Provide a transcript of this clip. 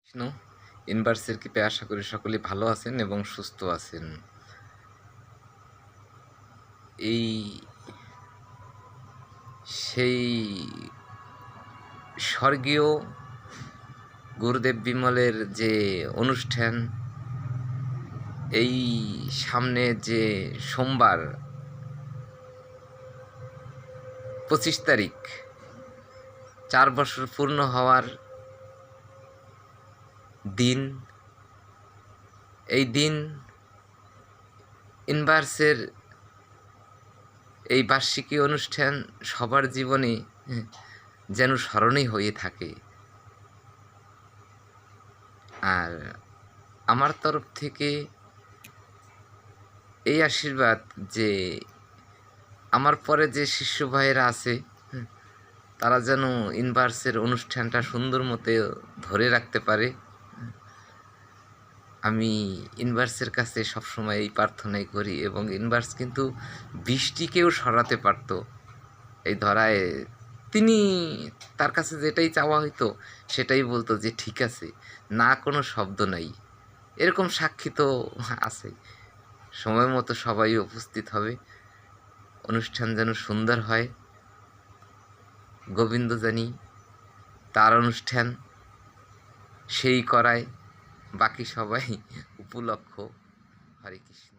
কৃষ্ণ ইউনিভার্সের কৃপায় আশা করি সকলে ভালো আছেন এবং সুস্থ আছেন। এই সেই স্বর্গীয় গুরুদেব বিমলের যে অনুষ্ঠান, এই সামনে যে সোমবার 25 তারিখ 4 বছর পূর্ণ হওয়ার দিন। এই দিন ইউনিভার্সের এই বার্ষিকী অনুষ্ঠান সবার জীবনে যেন স্মরণীয় হয়ে থাকে। আর আমার তরফ থেকে এই আশীর্বাদ যে আমার পরে যে শিষ্য ভাইয়েরা আছে তারা যেন ইউনিভার্সের অনুষ্ঠানটা সুন্দর মতো ধরে রাখতে পারে। আমি ইউনিভার্সের কাছে সবসময় এই প্রার্থনাই করি, এবং ইউনিভার্স কিন্তু বৃষ্টিকেও সরাতে পারতো এই ধরায়। তিনি তার কাছে যেটাই চাওয়া হইতো সেটাই বলতো যে ঠিক আছে, না কোনো শব্দ নাই। এরকম সাক্ষী তো আছে। সময় মতো সবাই উপস্থিত হবে, অনুষ্ঠান যেন সুন্দর হয়। গোবিন্দ জানি তার অনুষ্ঠান সেই করায়, বাকি সবাই উপলক্ষ। হরে কৃষ্ণ।